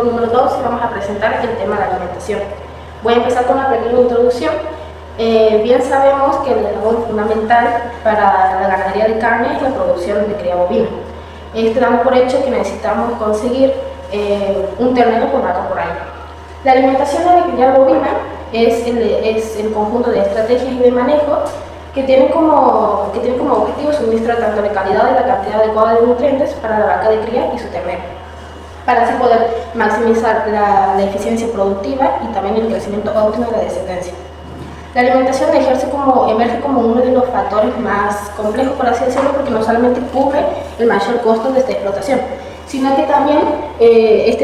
capítulo número 2 y vamos a presentar el tema de la alimentación. Voy a empezar con una pequeña introducción. Bien sabemos que el eslabón fundamental para la ganadería de carne es la producción de cría bovina. Damos por hecho que necesitamos conseguir un ternero por vaca por año. La alimentación de la cría bovina es el conjunto de estrategias y de manejo que tienen como objetivo suministrar tanto la calidad y la cantidad adecuada de nutrientes para la vaca de cría y su ternero, para así poder maximizar la eficiencia productiva y también el crecimiento óptimo de la descendencia. La alimentación emerge como uno de los factores más complejos, por así decirlo, porque no solamente cubre el mayor costo de esta explotación, sino que también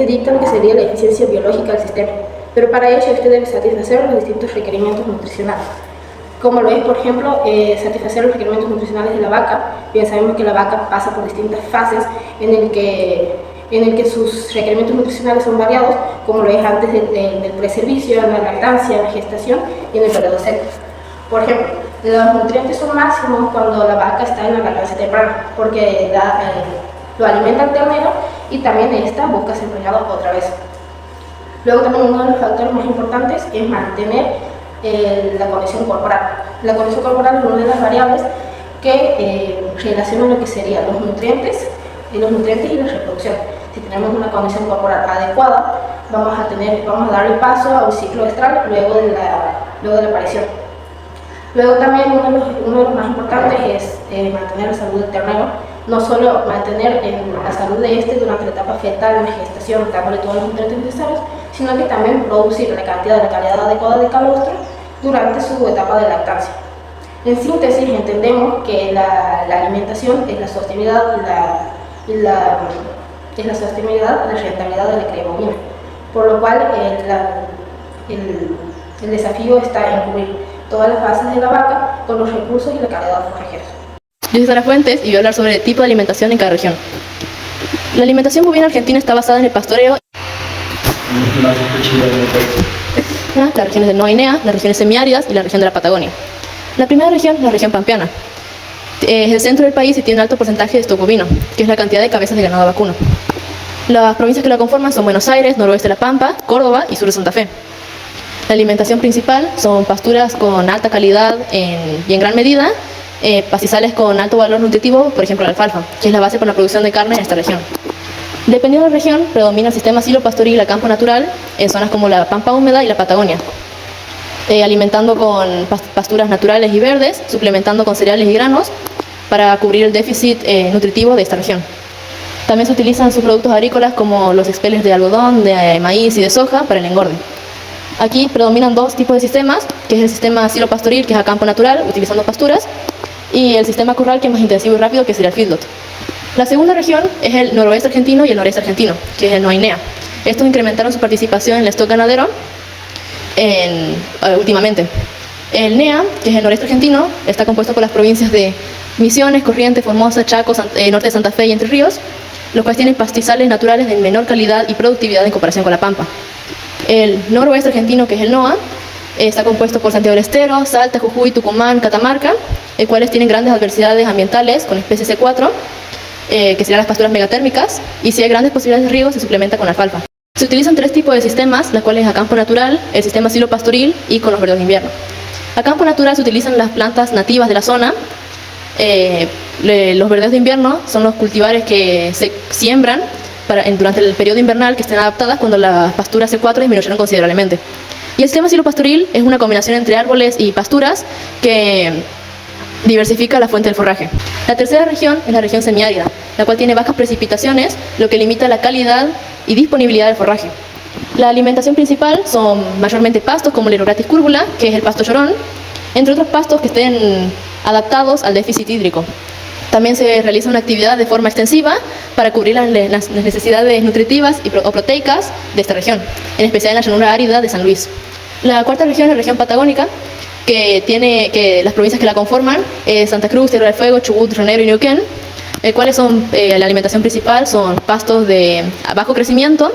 dicta lo que sería la eficiencia biológica del sistema. Pero para ello debe satisfacer los distintos requerimientos nutricionales, como lo es, por ejemplo, satisfacer los requerimientos nutricionales de la vaca. Bien sabemos que la vaca pasa por distintas fases en el que sus requerimientos nutricionales son variados, como lo es antes del preservicio, en la lactancia, en la gestación y en el periodo seco. Por ejemplo, los nutrientes son máximos cuando la vaca está en la lactancia temprana, porque lo alimenta el ternero y también esta busca ser preñada otra vez. Luego también uno de los factores más importantes es mantener la condición corporal. La condición corporal es una de las variables que relacionan lo que serían los nutrientes y la reproducción. Si tenemos una condición corporal adecuada, vamos a dar el paso a un ciclo estral luego de la aparición. Luego también uno de los más importantes es mantener la salud del ternero, no solo mantener la salud de durante la etapa fetal, en la gestación, dándole todos los nutrientes necesarios, sino que también producir la calidad adecuada de calostro durante su etapa de lactancia. En síntesis, entendemos que la alimentación es la sostenibilidad y la rentabilidad de la cría bovina, por lo cual el desafío está en cubrir todas las bases de la vaca con los recursos y la calidad forrajeros. Yo soy Sara Fuentes y voy a hablar sobre el tipo de alimentación en cada región. La alimentación bovina argentina está basada en el pastoreo. Las regiones del NOA y NEA, las regiones semiáridas y la región de la Patagonia. La primera región es la región pampeana. Es el centro del país y tiene un alto porcentaje de stock bovino, que es la cantidad de cabezas de ganado vacuno. Las provincias que la conforman son Buenos Aires, noroeste de La Pampa, Córdoba y sur de Santa Fe. La alimentación principal son pasturas con alta calidad y en gran medida, pastizales con alto valor nutritivo, por ejemplo la alfalfa, que es la base para la producción de carne en esta región. Dependiendo de la región, predomina el sistema silopastoril a campo natural en zonas como la Pampa húmeda y la Patagonia, alimentando con pasturas naturales y verdes, suplementando con cereales y granos para cubrir el déficit nutritivo de esta región. También se utilizan subproductos agrícolas como los expeles de algodón, de maíz y de soja para el engorde. Aquí predominan dos tipos de sistemas, que es el sistema silopastoril, que es a campo natural, utilizando pasturas, y el sistema curral, que es más intensivo y rápido, que sería el feedlot. La segunda región es el noroeste argentino y el noreste argentino, que es el NOA y NEA. Estos incrementaron su participación en el stock ganadero últimamente. El NEA, que es el noreste argentino, está compuesto por las provincias de Misiones, Corrientes, Formosa, Chaco, norte de Santa Fe y Entre Ríos, los cuales tienen pastizales naturales de menor calidad y productividad en comparación con la Pampa. El noroeste argentino, que es el NOA, está compuesto por Santiago del Estero, Salta, Jujuy, Tucumán, Catamarca, los cuales tienen grandes adversidades ambientales con especies C4, que serían las pasturas megatérmicas, y si hay grandes posibilidades de riego, se suplementa con alfalfa. Se utilizan tres tipos de sistemas, las cuales a campo natural, el sistema silopastoril y con los verdeos de invierno. A campo natural se utilizan las plantas nativas de la zona. Los verdeos de invierno son los cultivares que se siembran durante el periodo invernal, que estén adaptadas cuando las pasturas C4 disminuyeron considerablemente. Y el sistema silopastoril es una combinación entre árboles y pasturas que diversifica la fuente del forraje. La tercera región es la región semiárida, la cual tiene bajas precipitaciones, lo que limita la calidad y disponibilidad del forraje. La alimentación principal son mayormente pastos como el Aerogratis curvula, que es el pasto llorón, entre otros pastos que estén adaptados al déficit hídrico. También se realiza una actividad de forma extensiva para cubrir las necesidades nutritivas o proteicas de esta región, en especial en la llanura árida de San Luis. La cuarta región es la región patagónica, que las provincias que la conforman Santa Cruz, Tierra del Fuego, Chubut, Río Negro y Neuquén, cuales son la alimentación principal son pastos de bajo crecimiento,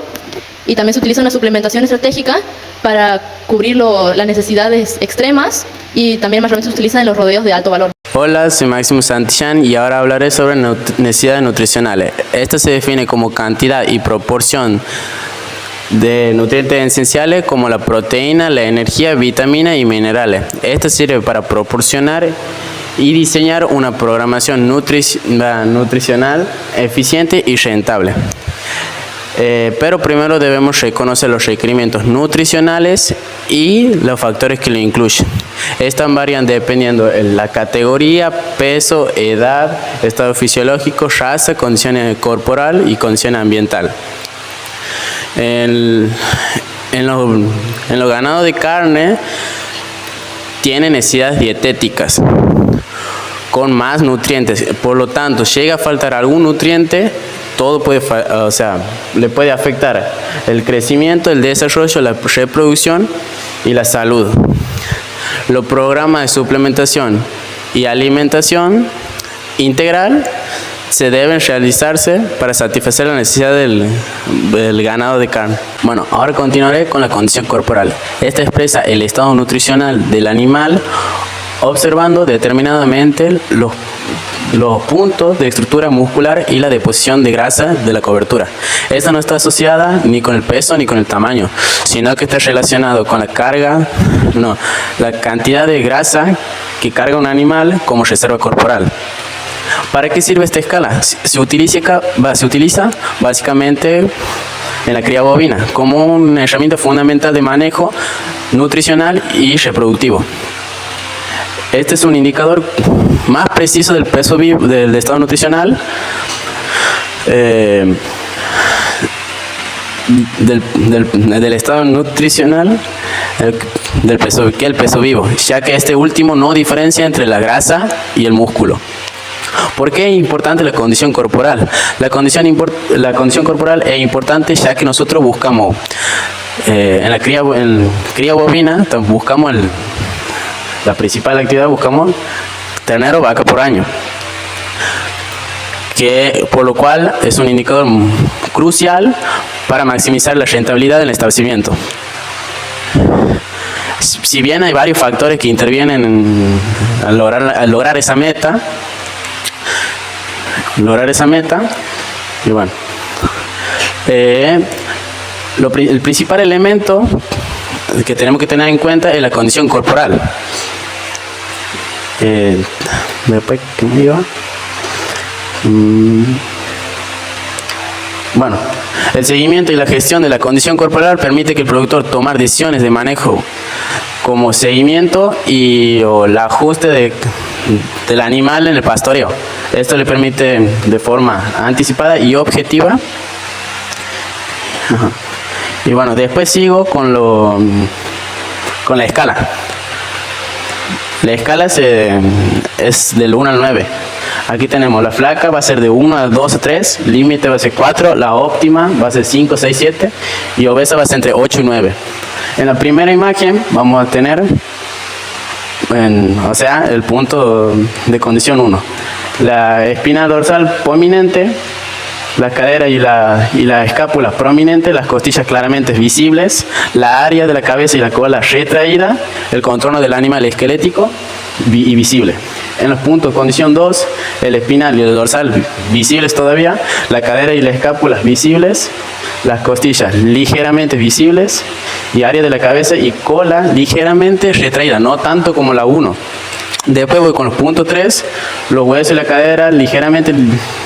y también se utiliza una suplementación estratégica para cubrir las necesidades extremas, y también mayormente se utiliza en los rodeos de alto valor. Hola, soy Máximo Santillán y ahora hablaré sobre necesidades nutricionales. Esta se define como cantidad y proporción de nutrientes esenciales como la proteína, la energía, vitaminas y minerales. Esto sirve para proporcionar y diseñar una programación nutricional eficiente y rentable. Pero primero debemos reconocer los requerimientos nutricionales y los factores que lo incluyen. Estos varían dependiendo de la categoría, peso, edad, estado fisiológico, raza, condición corporal y condición ambiental. En los ganados de carne tienen necesidades dietéticas con más nutrientes, por lo tanto, llega a faltar algún nutriente, todo puede, le puede afectar el crecimiento, el desarrollo, la reproducción y la salud. Los programas de suplementación y alimentación integral se deben realizarse para satisfacer la necesidad del ganado de carne. Bueno, ahora continuaré con la condición corporal. Esta expresa el estado nutricional del animal observando determinadamente los puntos de estructura muscular y la deposición de grasa de la cobertura. Esta no está asociada ni con el peso ni con el tamaño, sino que está relacionado con la cantidad de grasa que carga un animal como reserva corporal. ¿Para qué sirve esta escala? Se utiliza básicamente en la cría bovina como una herramienta fundamental de manejo nutricional y reproductivo. Este es un indicador más preciso del peso vivo, del estado nutricional del estado nutricional que el peso vivo, ya que este último no diferencia entre la grasa y el músculo. ¿Por qué es importante la condición corporal? La condición corporal es importante ya que nosotros buscamos en la cría bovina buscamos la principal actividad, buscamos ternero vaca por año, por lo cual es un indicador crucial para maximizar la rentabilidad del establecimiento. Si bien hay varios factores que intervienen al lograr esa meta, y bueno, el principal elemento que tenemos que tener en cuenta es la condición corporal. Bueno, el seguimiento y la gestión de la condición corporal permite que el productor tomar decisiones de manejo como seguimiento o el ajuste del animal en el pastoreo. Esto le permite de forma anticipada y objetiva. Y bueno, después sigo con la escala. La escala es del 1 al 9. Aquí tenemos la flaca, va a ser de 1 a 2 a 3, límite va a ser 4, la óptima va a ser 5, 6, 7 y obesa va a ser entre 8 y 9. En la primera imagen vamos a tener, el punto de condición 1. La espina dorsal prominente, la cadera y la escápula prominente, las costillas claramente visibles, la área de la cabeza y la cola retraída, el contorno del animal esquelético y visible. En los puntos condición 2, el espinal y el dorsal visibles todavía, la cadera y la escápula visibles, las costillas ligeramente visibles y área de la cabeza y cola ligeramente retraída, no tanto como la 1. Después voy con los puntos 3, los huesos y la cadera ligeramente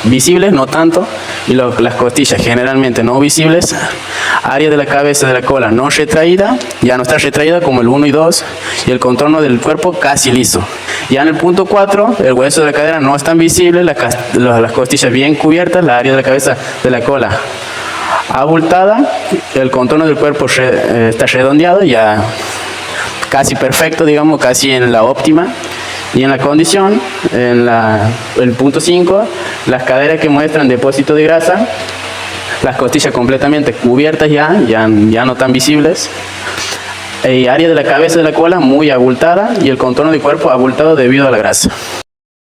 visibles, no tanto, y las costillas generalmente no visibles, área de la cabeza de la cola no retraída, ya no está retraída como el 1 y 2, y el contorno del cuerpo casi liso. Ya en el punto 4, el hueso de la cadera no están visibles, las costillas bien cubiertas, la área de la cabeza de la cola abultada, el contorno del cuerpo está redondeado, ya casi perfecto, digamos, casi en la óptima. Y en la condición, el punto 5, las caderas que muestran depósito de grasa, las costillas completamente cubiertas ya no tan visibles, y área de la cabeza de la cola muy abultada y el contorno del cuerpo abultado debido a la grasa. La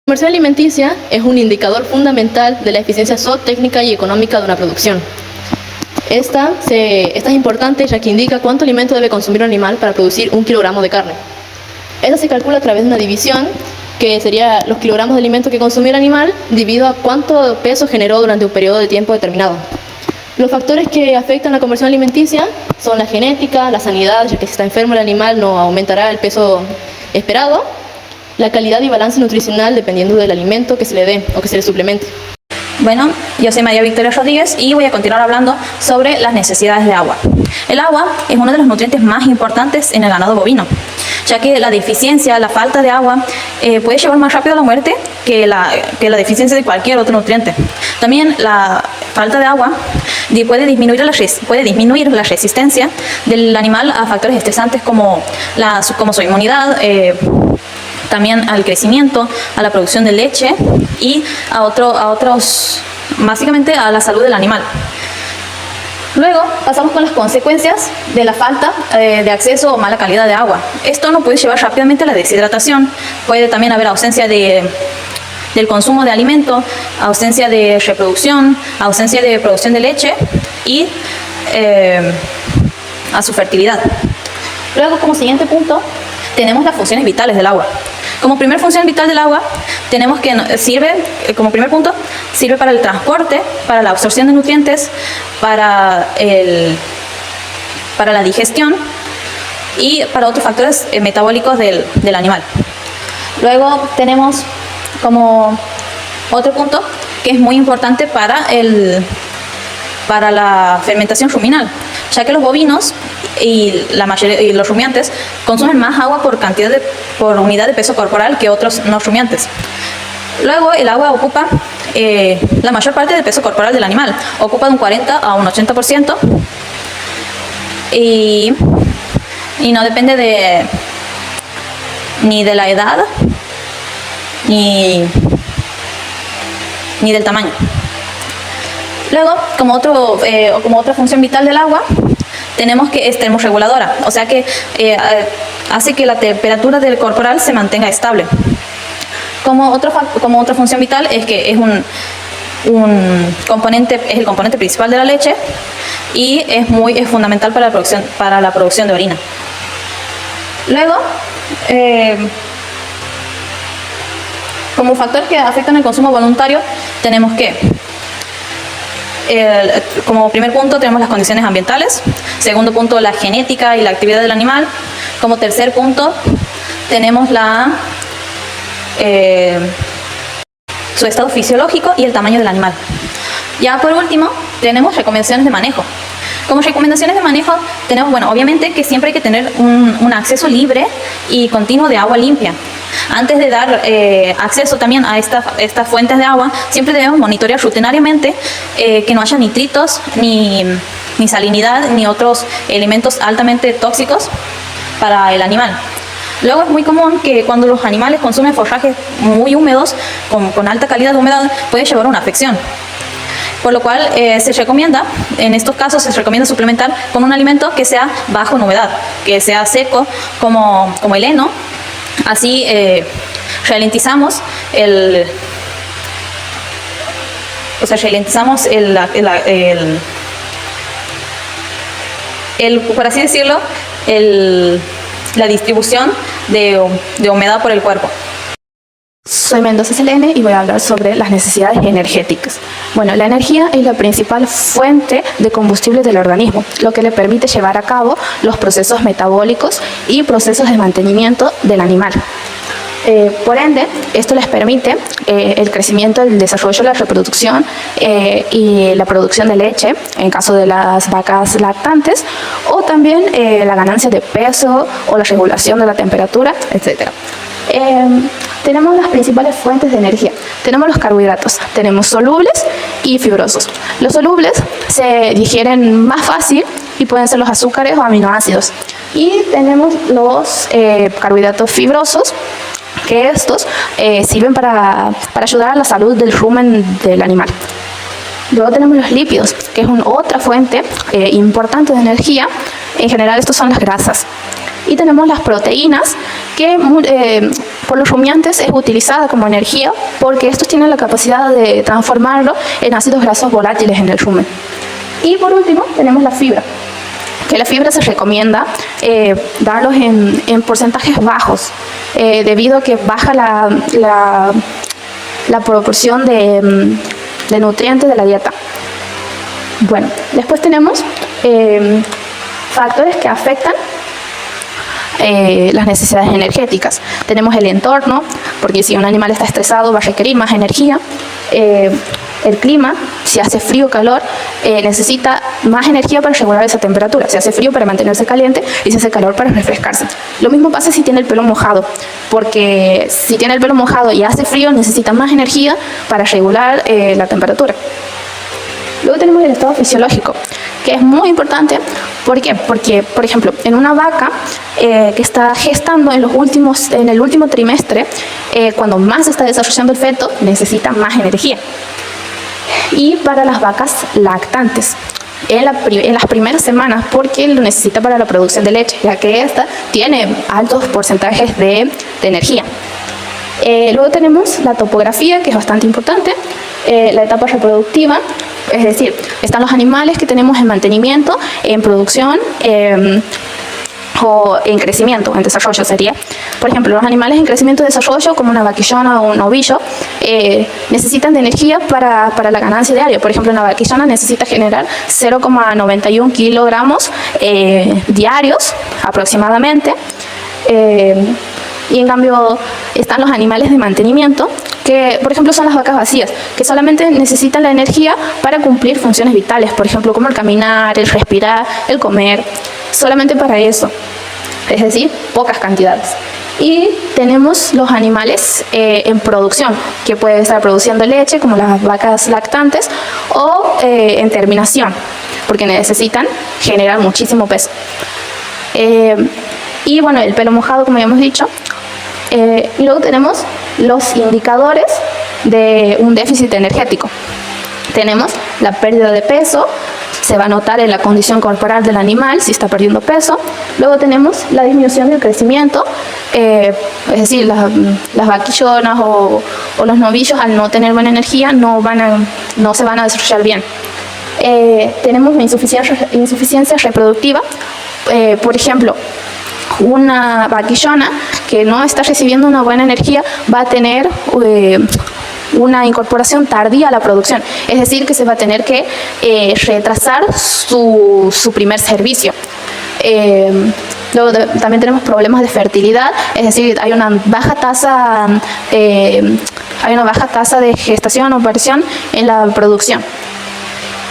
comercial alimenticia es un indicador fundamental de la eficiencia zootécnica y económica de una producción. Esta es importante ya que indica cuánto alimento debe consumir un animal para producir 1 kilogramo de carne. Esta se calcula a través de una división que sería los kilogramos de alimento que consumió el animal dividido a cuánto peso generó durante un periodo de tiempo determinado. Los factores que afectan la conversión alimenticia son la genética, la sanidad, ya que si está enfermo el animal no aumentará el peso esperado, la calidad y balance nutricional dependiendo del alimento que se le dé o que se le suplemente. Bueno, yo soy María Victoria Rodríguez y voy a continuar hablando sobre las necesidades de agua. El agua es uno de los nutrientes más importantes en el ganado bovino, ya que la deficiencia, la falta de agua puede llevar más rápido a la muerte que la deficiencia de cualquier otro nutriente. También la falta de agua puede disminuir la resistencia del animal a factores estresantes como su inmunidad, también al crecimiento, a la producción de leche y a otros, básicamente a la salud del animal. Luego pasamos con las consecuencias de la falta de acceso o mala calidad de agua. Esto nos puede llevar rápidamente a la deshidratación, puede también haber ausencia del consumo de alimento, ausencia de reproducción, ausencia de producción de leche y a su fertilidad. Luego, como siguiente punto, tenemos las funciones vitales del agua. Como primer función vital del agua, tenemos que como primer punto, sirve para el transporte, para la absorción de nutrientes, para la digestión y para otros factores metabólicos del animal. Luego tenemos como otro punto que es muy importante para la fermentación ruminal, ya que los bovinos y los rumiantes consumen más agua por unidad de peso corporal que otros no rumiantes. Luego el agua ocupa la mayor parte del peso corporal del animal, ocupa de un 40 a un 80% y no depende ni de la edad ni del tamaño. Luego, como otra función vital del agua, tenemos que es termorreguladora, o sea que hace que la temperatura del corporal se mantenga estable. Como otra función vital es que es el componente principal de la leche y es fundamental para la producción de orina. Luego, como factor que afectan el consumo voluntario, tenemos que como primer punto tenemos las condiciones ambientales, segundo punto la genética y la actividad del animal, como tercer punto tenemos su estado fisiológico y el tamaño del animal. Ya por último tenemos recomendaciones de manejo. Como recomendaciones de manejo tenemos, obviamente que siempre hay que tener un acceso libre y continuo de agua limpia. Antes de dar acceso también a estas fuentes de agua, siempre debemos monitorear rutinariamente que no haya nitritos, ni salinidad, ni otros elementos altamente tóxicos para el animal. Luego es muy común que cuando los animales consumen forrajes muy húmedos, con alta calidad de humedad, puede llevar a una afección. Por lo cual en estos casos se recomienda suplementar con un alimento que sea bajo en humedad, que sea seco como el heno. Así ralentizamos por así decirlo, la distribución de humedad por el cuerpo. Soy Mendoza Selene y voy a hablar sobre las necesidades energéticas. Bueno, la energía es la principal fuente de combustible del organismo, lo que le permite llevar a cabo los procesos metabólicos y procesos de mantenimiento del animal. Por ende, esto les permite el crecimiento, el desarrollo, la reproducción y la producción de leche en caso de las vacas lactantes, o también la ganancia de peso o la regulación de la temperatura, etc. Tenemos las principales fuentes de energía. Tenemos los carbohidratos, tenemos solubles y fibrosos. Los solubles se digieren más fácil y pueden ser los azúcares o aminoácidos. Y tenemos los carbohidratos fibrosos, que estos sirven para ayudar a la salud del rumen del animal. Luego tenemos los lípidos, que es otra fuente importante de energía. En general estos son las grasas. Y tenemos las proteínas, que por los rumiantes es utilizada como energía porque estos tienen la capacidad de transformarlo en ácidos grasos volátiles en el rumen. Y por último tenemos la fibra, que la fibra se recomienda darlos en porcentajes bajos, debido a que baja la proporción de nutrientes de la dieta. Bueno, después tenemos factores que afectan las necesidades energéticas. Tenemos el entorno, porque si un animal está estresado va a requerir más energía. El clima, si hace frío o calor, necesita más energía para regular esa temperatura. Si hace frío, para mantenerse caliente, y si hace calor, para refrescarse. Lo mismo pasa si tiene el pelo mojado, porque si tiene el pelo mojado y hace frío, necesita más energía para regular la temperatura. Luego tenemos el estado fisiológico, que es muy importante. ¿Por qué? Porque, por ejemplo, en una vaca que está gestando en el último trimestre, cuando más está desarrollando el feto, necesita más energía. Y para las vacas lactantes, en las primeras semanas, porque lo necesita para la producción de leche, ya que esta tiene altos porcentajes de energía. Luego tenemos la topografía, que es bastante importante, la etapa reproductiva, es decir, están los animales que tenemos en mantenimiento, en producción o en crecimiento, en desarrollo sería. Por ejemplo, los animales en crecimiento y desarrollo, como una vaquillona o un ovillo, necesitan de energía para la ganancia diaria. Por ejemplo, una vaquillona necesita generar 0,91 kilogramos diarios aproximadamente. Y en cambio están los animales de mantenimiento, que por ejemplo son las vacas vacías, que solamente necesitan la energía para cumplir funciones vitales, por ejemplo como el caminar, el respirar, el comer, solamente para eso, es decir, pocas cantidades. Y tenemos los animales en producción, que pueden estar produciendo leche, como las vacas lactantes, o en terminación, porque necesitan generar muchísimo peso. Y bueno, el pelo mojado, como ya hemos dicho. Y luego tenemos los indicadores de un déficit energético. Tenemos la pérdida de peso, se va a notar en la condición corporal del animal si está perdiendo peso. Luego tenemos la disminución del crecimiento, es decir, las vaquillonas o los novillos, al no tener buena energía, no se van a desarrollar bien. Tenemos la insuficiencia reproductiva, por ejemplo, una vaquillona que no está recibiendo una buena energía va a tener una incorporación tardía a la producción, es decir, que se va a tener que retrasar su primer servicio. Luego también tenemos problemas de fertilidad, es decir, hay una baja tasa de gestación o aparición en la producción.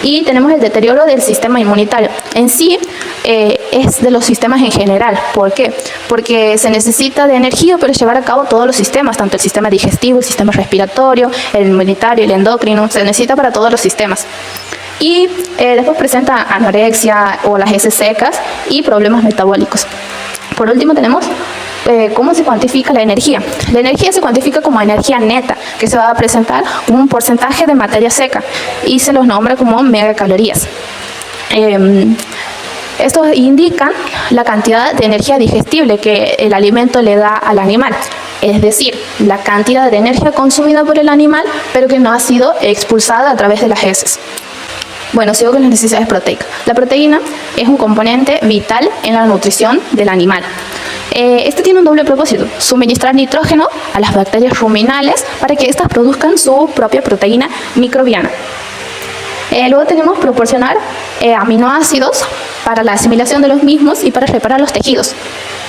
Y tenemos el deterioro del sistema inmunitario. En sí, es de los sistemas en general. ¿Por qué? Porque se necesita de energía para llevar a cabo todos los sistemas, tanto el sistema digestivo, el sistema respiratorio, el inmunitario, el endocrino, se necesita para todos los sistemas. Y después presenta anorexia o las heces secas y problemas metabólicos. Por último tenemos ¿cómo se cuantifica la energía? La energía se cuantifica como energía neta, que se va a presentar como un porcentaje de materia seca y se los nombra como megacalorías. Estos indican la cantidad de energía digestible que el alimento le da al animal, es decir, la cantidad de energía consumida por el animal, pero que no ha sido expulsada a través de las heces. Bueno, sigo con las necesidades proteicas. La proteína es un componente vital en la nutrición del animal. Este tiene un doble propósito: suministrar nitrógeno a las bacterias ruminales para que éstas produzcan su propia proteína microbiana. Luego tenemos proporcionar aminoácidos para la asimilación de los mismos y para reparar los tejidos.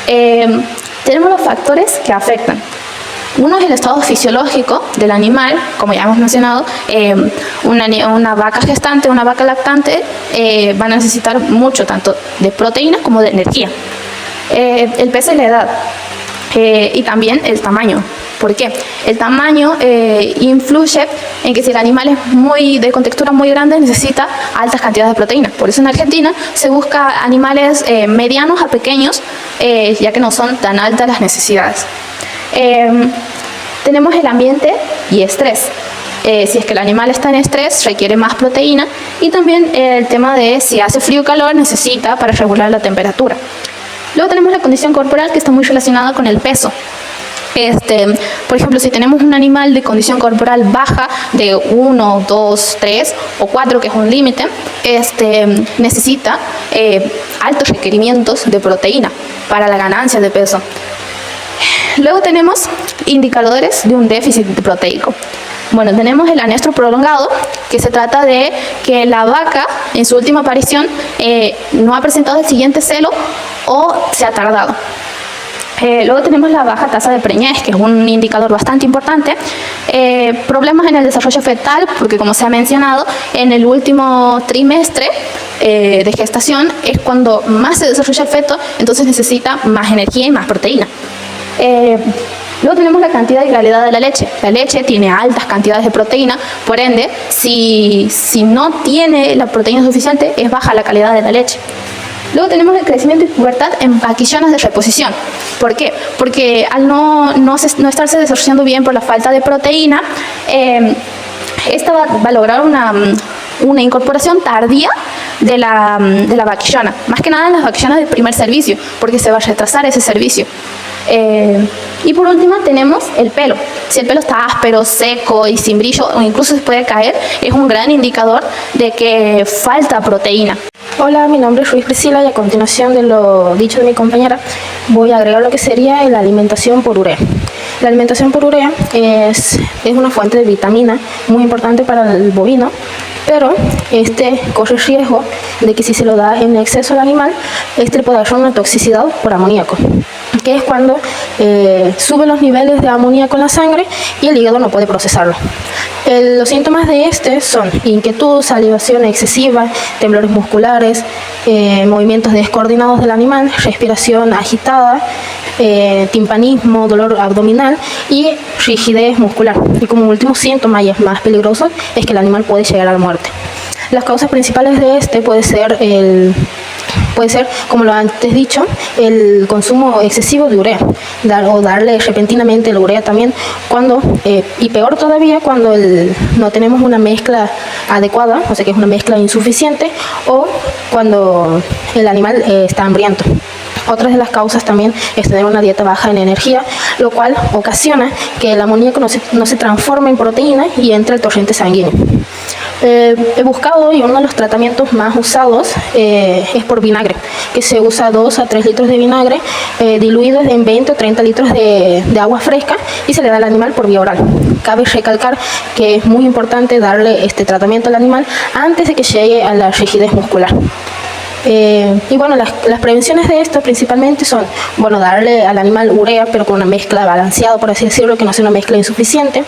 Tenemos los factores que afectan. Uno es el estado fisiológico del animal, como ya hemos mencionado. Una vaca gestante, una vaca lactante van a necesitar mucho, tanto de proteína como de energía. El peso y la edad, y también el tamaño. ¿Por qué? El tamaño influye en que si el animal es de contextura muy grande, necesita altas cantidades de proteína. Por eso en Argentina se busca animales medianos a pequeños, ya que no son tan altas las necesidades. Tenemos el ambiente y estrés. Si es que el animal está en estrés, requiere más proteína. Y también el tema de si hace frío o calor, necesita para regular la temperatura. Luego tenemos la condición corporal, que está muy relacionada con el peso. Por ejemplo, si tenemos un animal de condición corporal baja, de 1, 2, 3 o 4, que es un límite, necesita altos requerimientos de proteína para la ganancia de peso. Luego tenemos indicadores de un déficit proteico. Bueno, tenemos el anestro prolongado, que se trata de que la vaca en su última aparición no ha presentado el siguiente celo o se ha tardado. Luego tenemos la baja tasa de preñez, que es un indicador bastante importante. Problemas en el desarrollo fetal, porque como se ha mencionado, en el último trimestre de gestación es cuando más se desarrolla el feto, entonces necesita más energía y más proteína. Luego tenemos la cantidad y calidad de la leche. La leche tiene altas cantidades de proteína, por ende, si no tiene la proteína suficiente, es baja la calidad de la leche. Luego tenemos el crecimiento y pubertad en vaquillonas de reposición. ¿Por qué? Porque al no estarse desarrollando bien por la falta de proteína, esta va a lograr una incorporación tardía de la vaquillona. Más que nada en las vaquillonas de primer servicio, porque se va a retrasar ese servicio. Y por último tenemos el pelo. Si el pelo está áspero, seco y sin brillo, o incluso se puede caer, es un gran indicador de que falta proteína. Hola, mi nombre es Ruiz Priscila y a continuación de lo dicho de mi compañera voy a agregar lo que sería la alimentación por urea. La alimentación por urea es una fuente de vitamina muy importante para el bovino, pero corre riesgo de que si se lo da en exceso al animal, le puede dar una toxicidad por amoníaco, que es cuando suben los niveles de amoníaco en la sangre y el hígado no puede procesarlo. Los síntomas de son inquietud, salivación excesiva, temblores musculares, movimientos descoordinados del animal, respiración agitada, timpanismo, dolor abdominal y rigidez muscular. Y como último síntoma, y es más peligroso, es que el animal puede llegar a la muerte. Las causas principales de puede ser, como lo antes dicho, el consumo excesivo de urea, o darle repentinamente la urea también, y peor todavía cuando no tenemos una mezcla adecuada, o sea que es una mezcla insuficiente, o cuando el animal está hambriento. Otra de las causas también es tener una dieta baja en energía, lo cual ocasiona que el amoníaco no se transforme en proteína y entre al torrente sanguíneo. He buscado y uno de los tratamientos más usados es por vinagre, que se usa 2 a 3 litros de vinagre diluidos en 20 o 30 litros de agua fresca y se le da al animal por vía oral. Cabe recalcar que es muy importante darle este tratamiento al animal antes de que llegue a la rigidez muscular. Y bueno, las prevenciones de esto principalmente son, darle al animal urea, pero con una mezcla balanceada, por así decirlo, que no sea una mezcla insuficiente,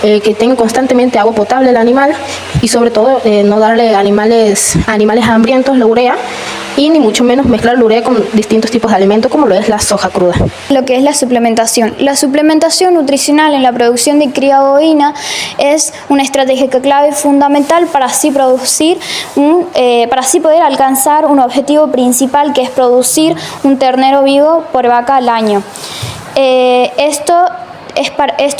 que tenga constantemente agua potable el animal y sobre todo no darle a animales hambrientos la urea y ni mucho menos mezclar la urea con distintos tipos de alimentos como lo es la soja cruda. Lo que es la suplementación. La suplementación nutricional en la producción de cría bovina es una estrategia clave fundamental para así poder alcanzar un objetivo principal, que es producir un ternero vivo por vaca al año. Esto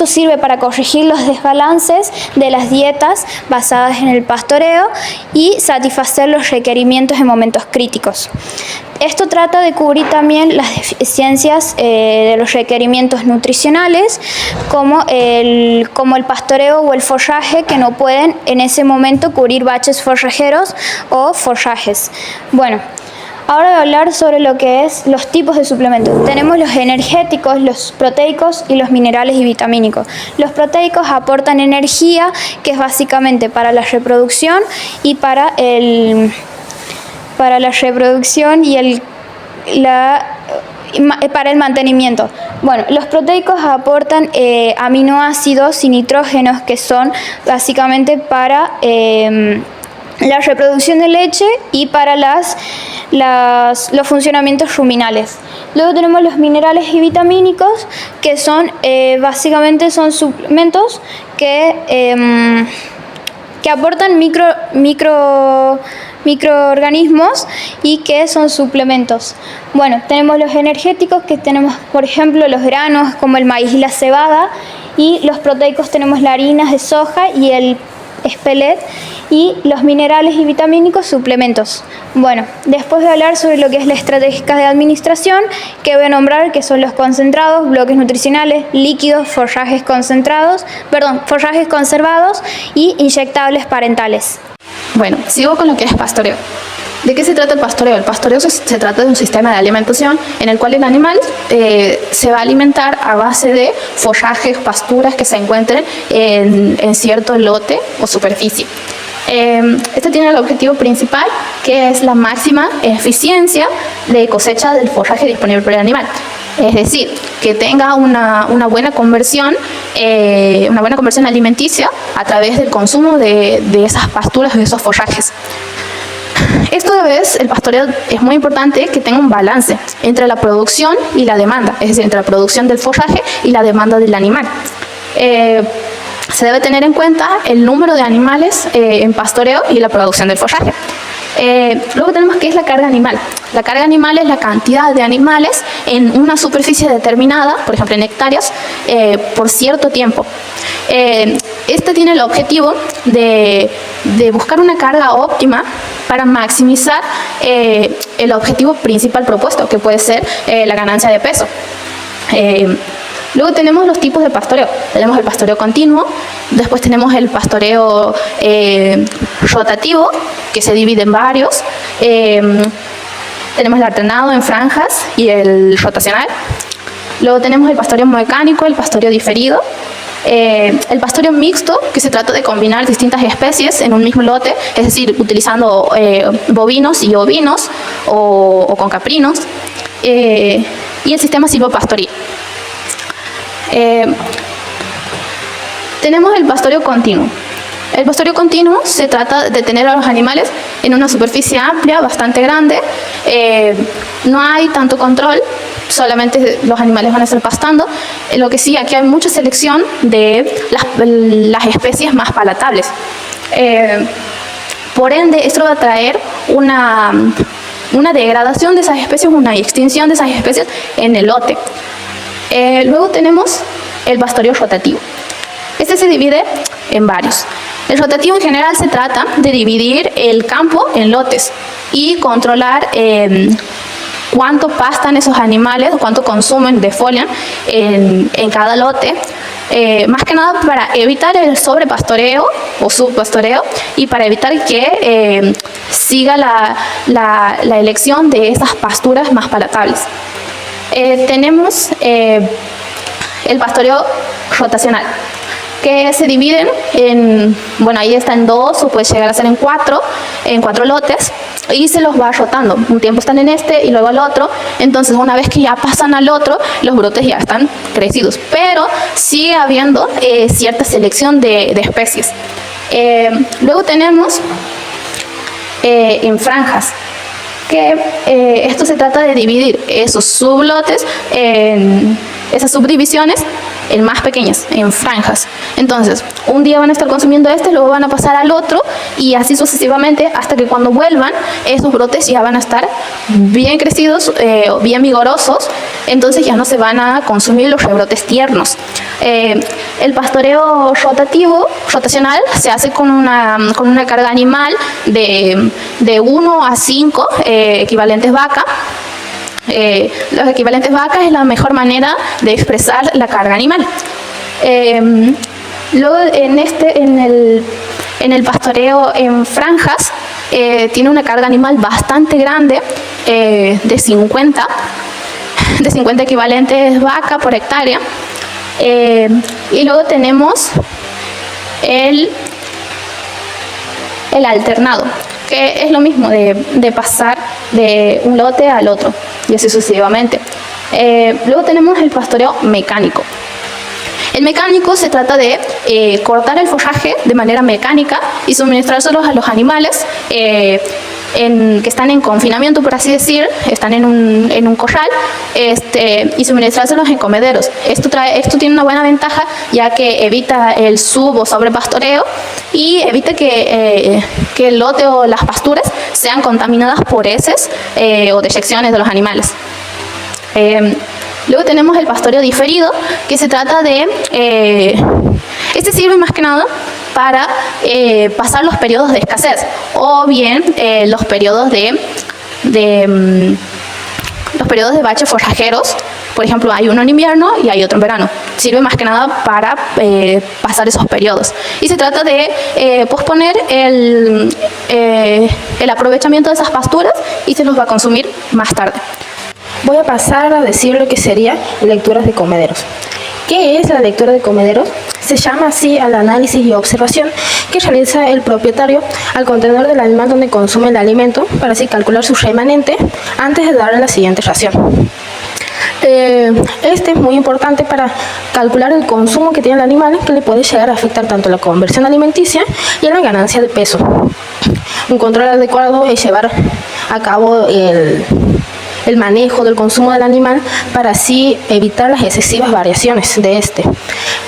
sirve para corregir los desbalances de las dietas basadas en el pastoreo y satisfacer los requerimientos en momentos críticos. Esto trata de cubrir también las deficiencias de los requerimientos nutricionales, como el pastoreo o el forraje, que no pueden en ese momento cubrir baches forrajeros o forrajes. Bueno, ahora voy a hablar sobre lo que es los tipos de suplementos. Tenemos los energéticos, los proteicos y los minerales y vitamínicos. Los proteicos aportan energía, que es básicamente para la reproducción y para el mantenimiento. Bueno, los proteicos aportan aminoácidos y nitrógenos, que son básicamente para la reproducción de leche y para los funcionamientos ruminales. Luego tenemos los minerales y vitamínicos, que son básicamente son suplementos que aportan microorganismos y que son suplementos. Bueno, tenemos los energéticos, que tenemos por ejemplo los granos como el maíz y la cebada, y los proteicos tenemos las harinas de soja y el pellet, y los minerales y vitamínicos, suplementos. Bueno, después de hablar sobre lo que es la estrategia de administración, que voy a nombrar, que son los concentrados, bloques nutricionales, líquidos, forrajes conservados y inyectables parentales. Bueno, sigo con lo que es pastoreo. ¿De qué se trata el pastoreo? El pastoreo se trata de un sistema de alimentación en el cual el animal se va a alimentar a base de follajes, pasturas que se encuentren en cierto lote o superficie. Este tiene el objetivo principal, que es la máxima eficiencia de cosecha del follaje disponible por el animal. Es decir, que tenga una buena conversión alimenticia a través del consumo de esas pasturas o de esos follajes. Esto a la vez, el pastoreo es muy importante que tenga un balance entre la producción y la demanda, es decir, entre la producción del follaje y la demanda del animal. Se debe tener en cuenta el número de animales en pastoreo y la producción del follaje. Luego tenemos qué es la carga animal. La carga animal es la cantidad de animales en una superficie determinada, por ejemplo en hectáreas, por cierto tiempo. Este tiene el objetivo de buscar una carga óptima para maximizar el objetivo principal propuesto, que puede ser la ganancia de peso. Luego tenemos los tipos de pastoreo. Tenemos el pastoreo continuo, después tenemos el pastoreo rotativo, que se divide en varios. Tenemos el alternado en franjas y el rotacional. Luego tenemos el pastoreo mecánico, el pastoreo diferido. El pastoreo mixto, que se trata de combinar distintas especies en un mismo lote, es decir, utilizando bovinos y ovinos o con caprinos. Y el sistema silvopastoril. Tenemos el pastoreo continuo. El pastoreo continuo se trata de tener a los animales en una superficie amplia, bastante grande. No hay tanto control, solamente los animales van a estar pastando. Lo que sí, aquí hay mucha selección de las especies más palatables. Por ende, esto va a traer una degradación de esas especies, una extinción de esas especies en el lote. Luego tenemos el pastoreo rotativo. Este se divide en varios. El rotativo en general se trata de dividir el campo en lotes y controlar cuánto pastan esos animales, cuánto consumen de folia en cada lote. Más que nada para evitar el sobrepastoreo o subpastoreo y para evitar que siga la elección de esas pasturas más palatables. Tenemos el pastoreo rotacional, que se dividen ahí está en 2 o puede llegar a ser en 4 lotes, y se los va rotando. Un tiempo están en este y luego al otro. Entonces, una vez que ya pasan al otro, los brotes ya están crecidos, pero sigue habiendo cierta selección de especies. Luego tenemos en franjas, que esto se trata de dividir esos sublotes, esas subdivisiones, en más pequeñas, en franjas. Entonces, un día van a estar consumiendo luego van a pasar al otro, y así sucesivamente, hasta que cuando vuelvan, esos brotes ya van a estar bien crecidos, bien vigorosos. Entonces ya no se van a consumir los rebrotes tiernos. El pastoreo rotacional, se hace con una carga animal de 1 a 5 equivalentes vaca. Los equivalentes vacas es la mejor manera de expresar la carga animal. Luego en el pastoreo en franjas tiene una carga animal bastante grande, de 50 equivalentes vaca por hectárea. Y luego tenemos el alternado, que es lo mismo de pasar de un lote al otro y así sucesivamente. Luego tenemos el pastoreo mecánico. El mecánico se trata de cortar el follaje de manera mecánica y suministrárselos a los animales que están en confinamiento, por así decir, están en un corral, y suministrárselos en comederos. Esto tiene una buena ventaja, ya que evita el sub o sobrepastoreo y evita que el lote o las pasturas sean contaminadas por heces o deyecciones de los animales. Luego tenemos el pastoreo diferido, que se trata de... este sirve más que nada para pasar los periodos de escasez, o bien los periodos de baches forrajeros. Por ejemplo, hay uno en invierno y hay otro en verano. sirve más que nada para pasar esos periodos. Y se trata de posponer el aprovechamiento de esas pasturas y se los va a consumir más tarde. Voy a pasar a decir lo que sería lecturas de comederos. ¿Qué es la lectura de comederos? Se llama así al análisis y observación que realiza el propietario al contenedor del animal donde consume el alimento para así calcular su remanente antes de darle la siguiente ración. Este es muy importante para calcular el consumo que tiene el animal, que le puede llegar a afectar tanto a la conversión alimenticia y a la ganancia de peso. Un control adecuado es llevar a cabo el manejo del consumo del animal para así evitar las excesivas variaciones de este.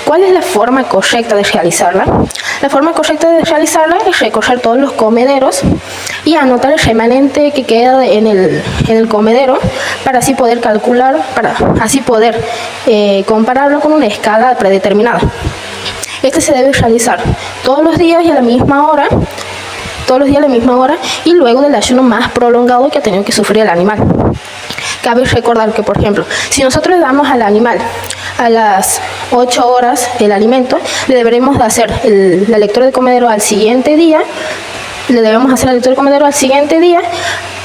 ¿Cuál es la forma correcta de realizarla? La forma correcta de realizarla es recorrer todos los comederos y anotar el remanente que queda en el comedero para así poder calcular, para así poder compararlo con una escala predeterminada. Este se debe realizar todos los días y a la misma hora, y luego del ayuno más prolongado que ha tenido que sufrir el animal. Cabe recordar que, por ejemplo, si nosotros le damos al animal a las 8 horas el alimento, le deberemos de hacer la lectura de comedero al siguiente día,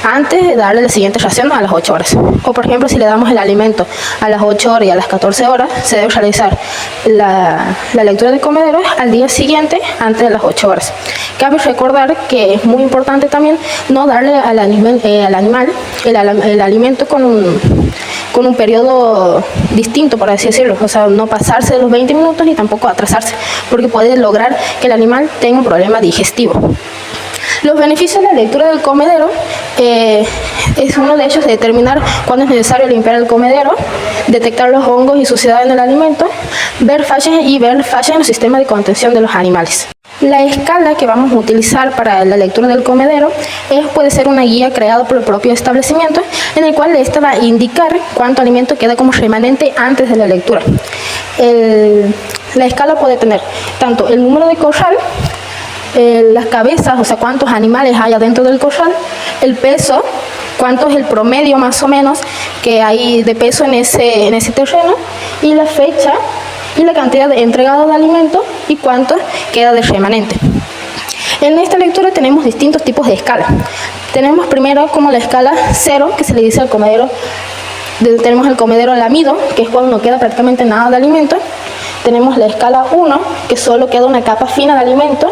antes de darle la siguiente ración a las 8 horas. O por ejemplo, si le damos el alimento a las 8 horas y a las 14 horas, se debe realizar la lectura de comedero al día siguiente antes de las 8 horas. Cabe recordar que es muy importante también no darle al animal el alimento con un periodo distinto, por así decirlo. O sea, no pasarse de los 20 minutos ni tampoco atrasarse, porque puede lograr que el animal tenga un problema digestivo. Los beneficios de la lectura del comedero es uno de ellos de determinar cuándo es necesario limpiar el comedero, detectar los hongos y suciedad en el alimento, ver fallas en el sistema de contención de los animales. La escala que vamos a utilizar para la lectura del comedero puede ser una guía creada por el propio establecimiento, en el cual esta va a indicar cuánto alimento queda como remanente antes de la lectura. La escala puede tener tanto el número de corral, las cabezas, o sea, cuántos animales hay adentro del corral, el peso, cuánto es el promedio más o menos que hay de peso en ese terreno, y la fecha y la cantidad de entregado de alimento y cuánto queda de remanente. En esta lectura tenemos distintos tipos de escala. Tenemos primero como la escala 0, que se le dice al comedero. Tenemos el comedero lamido, que es cuando no queda prácticamente nada de alimento. Tenemos la escala 1, que solo queda una capa fina de alimento.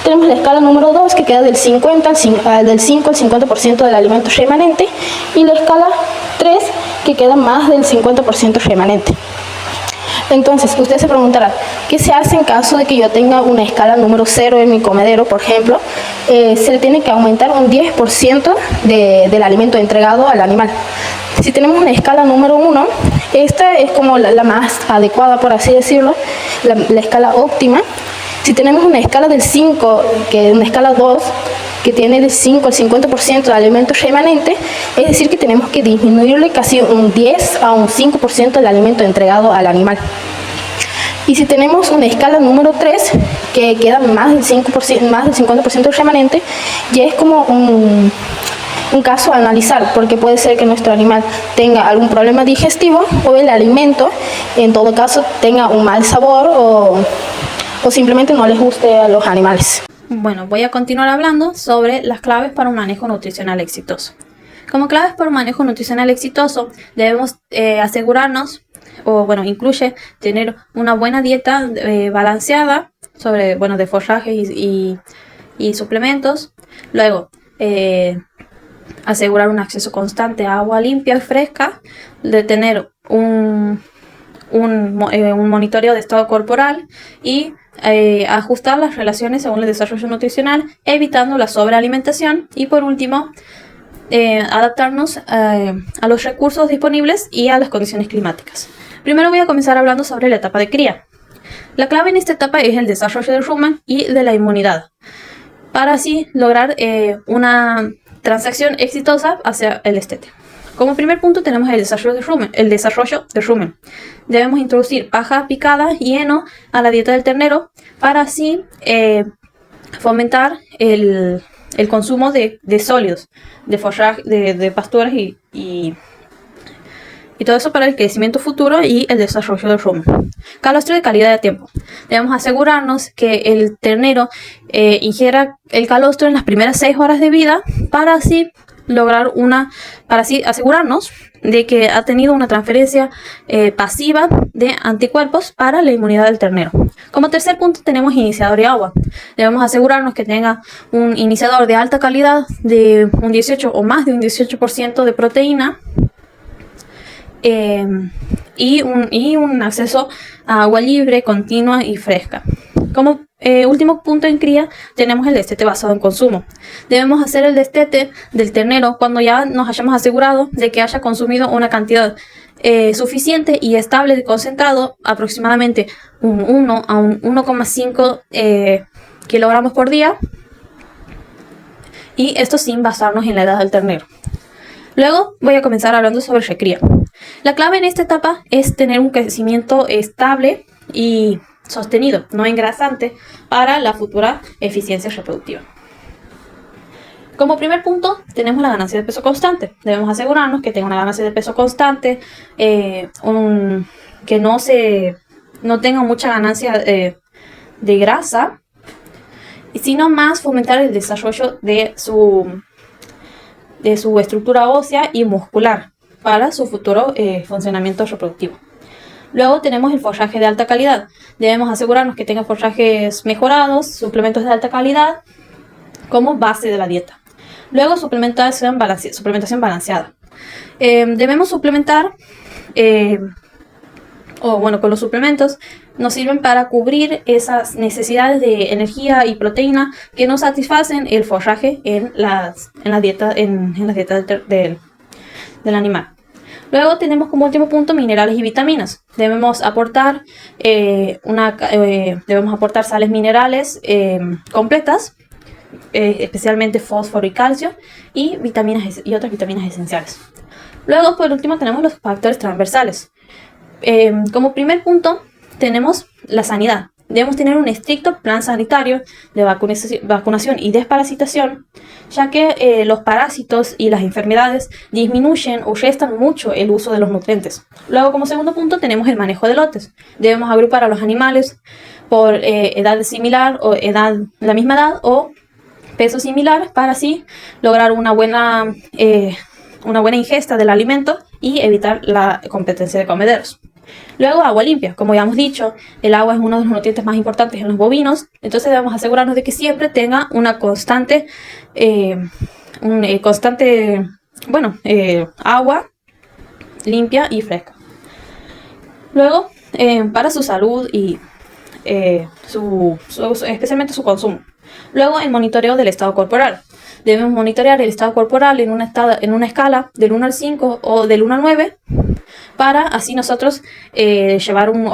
Tenemos la escala número 2, que queda del 5 al 50% del alimento remanente. Y la escala 3, que queda más del 50% remanente. Entonces, usted se preguntará, ¿qué se hace en caso de que yo tenga una escala número 0 en mi comedero, por ejemplo? Se le tiene que aumentar un 10% del alimento entregado al animal. Si tenemos una escala número 1, esta es como la más adecuada, por así decirlo, la escala óptima. Si tenemos una escala del 5, una escala 2, que tiene del 5 al 50% de alimento remanente, es decir que tenemos que disminuirle casi un 10 a un 5% del alimento entregado al animal. Y si tenemos una escala número 3, que queda más del 50% remanente, ya es como un caso a analizar, porque puede ser que nuestro animal tenga algún problema digestivo o el alimento, en todo caso, tenga un mal sabor o simplemente no les guste a los animales. Bueno, voy a continuar hablando sobre las claves para un manejo nutricional exitoso. Como claves para un manejo nutricional exitoso, debemos asegurarnos, incluye tener una buena dieta balanceada de forrajes y suplementos. Luego, asegurar un acceso constante a agua limpia y fresca, de tener un monitoreo de estado corporal y ajustar las relaciones según el desarrollo nutricional, evitando la sobrealimentación, y por último, adaptarnos a los recursos disponibles y a las condiciones climáticas. Primero voy a comenzar hablando sobre la etapa de cría. La clave en esta etapa es el desarrollo del rumen y de la inmunidad, para así lograr una transacción exitosa hacia el destete. Como primer punto tenemos el desarrollo del rumen. Debemos introducir paja picada y heno a la dieta del ternero para así fomentar el consumo de sólidos, de forraje, de pasturas y Y todo eso para el crecimiento futuro y el desarrollo del rumen. Calostro de calidad de tiempo. Debemos asegurarnos que el ternero ingiera el calostro en las primeras 6 horas de vida para así asegurarnos de que ha tenido una transferencia pasiva de anticuerpos para la inmunidad del ternero. Como tercer punto tenemos iniciador de agua. Debemos asegurarnos que tenga un iniciador de alta calidad de un 18 o más de un 18% de proteína y un acceso a agua libre, continua y fresca. Como último punto en cría tenemos el destete basado en consumo. Debemos hacer el destete del ternero cuando ya nos hayamos asegurado de que haya consumido una cantidad suficiente y estable de concentrado, aproximadamente un 1 a un 1,5 kilogramos por día, y esto sin basarnos en la edad del ternero. Luego voy a comenzar hablando sobre recría. La clave en esta etapa es tener un crecimiento estable y sostenido, no engrasante, para la futura eficiencia reproductiva. Como primer punto, tenemos la ganancia de peso constante. Debemos asegurarnos que tenga una ganancia de peso constante, que no tenga mucha ganancia de grasa, sino más fomentar el desarrollo de su estructura ósea y muscular para su futuro funcionamiento reproductivo. Luego tenemos el forraje de alta calidad. Debemos asegurarnos que tenga forrajes mejorados, suplementos de alta calidad como base de la dieta. Luego suplementación balanceada. Debemos suplementar, con los suplementos nos sirven para cubrir esas necesidades de energía y proteína que no satisfacen el forraje en la dieta del animal. Luego tenemos como último punto minerales y vitaminas. Debemos aportar sales minerales completas, especialmente fósforo y calcio, y otras vitaminas esenciales. Luego, por último, tenemos los factores transversales. Como primer punto tenemos la sanidad. Debemos tener un estricto plan sanitario de vacunación y desparasitación, ya que los parásitos y las enfermedades disminuyen o restan mucho el uso de los nutrientes. Luego, como segundo punto, tenemos el manejo de lotes. Debemos agrupar a los animales por edad similar o la misma edad o peso similar para así lograr una buena ingesta del alimento y evitar la competencia de comederos. Luego, agua limpia. Como ya hemos dicho, el agua es uno de los nutrientes más importantes en los bovinos, entonces debemos asegurarnos de que siempre tenga una constante agua limpia y fresca. Luego, para su salud y especialmente su consumo. Luego, el monitoreo del estado corporal. Debemos monitorear el estado corporal en una escala del 1 al 5 o del 1 al 9 para así nosotros llevar un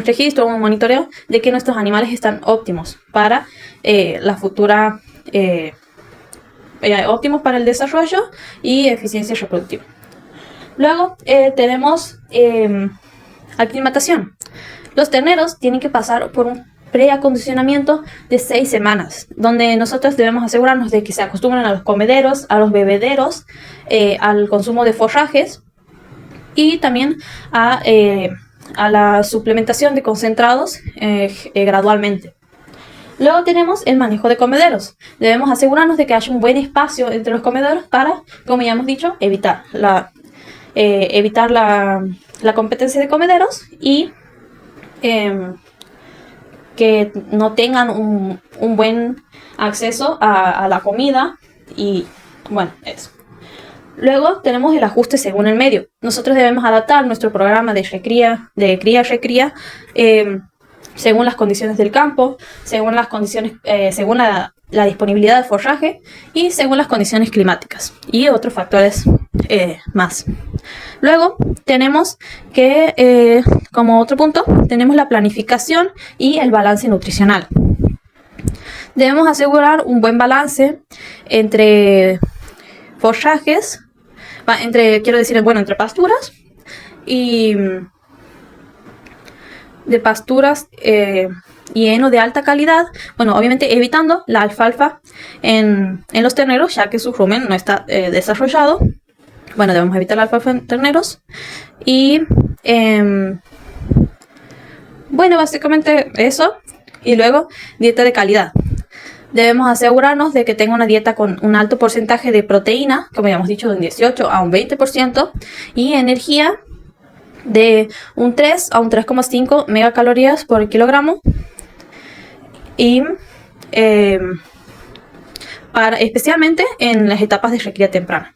registro, un monitoreo de que nuestros animales están óptimos para óptimos para el desarrollo y eficiencia reproductiva. Luego tenemos aclimatación. Los terneros tienen que pasar por un preacondicionamiento de 6 semanas, donde nosotros debemos asegurarnos de que se acostumbren a los comederos, a los bebederos, al consumo de forrajes y también a la suplementación de concentrados gradualmente. Luego tenemos el manejo de comederos. Debemos asegurarnos de que haya un buen espacio entre los comederos para, como ya hemos dicho, evitar la competencia de comederos y que no tengan un buen acceso a la comida y bueno, eso. Luego tenemos el ajuste según el medio. Nosotros debemos adaptar nuestro programa de cría-recría según las condiciones del campo, según las condiciones, según la disponibilidad de forraje y según las condiciones climáticas y otros factores más. Luego tenemos que, como otro punto, tenemos la planificación y el balance nutricional. Debemos asegurar un buen balance entre forrajes, entre pasturas y de pasturas y heno de alta calidad, obviamente evitando la alfalfa en los terneros, ya que su rumen no está desarrollado, Bueno, debemos evitar la alfalfa en terneros. Y bueno, básicamente eso. Y luego, dieta de calidad. Debemos asegurarnos de que tenga una dieta con un alto porcentaje de proteína, como habíamos dicho, de un 18 a un 20%, y energía de un 3 a un 3,5 megacalorías por kilogramo. Y especialmente en las etapas de requría temprana.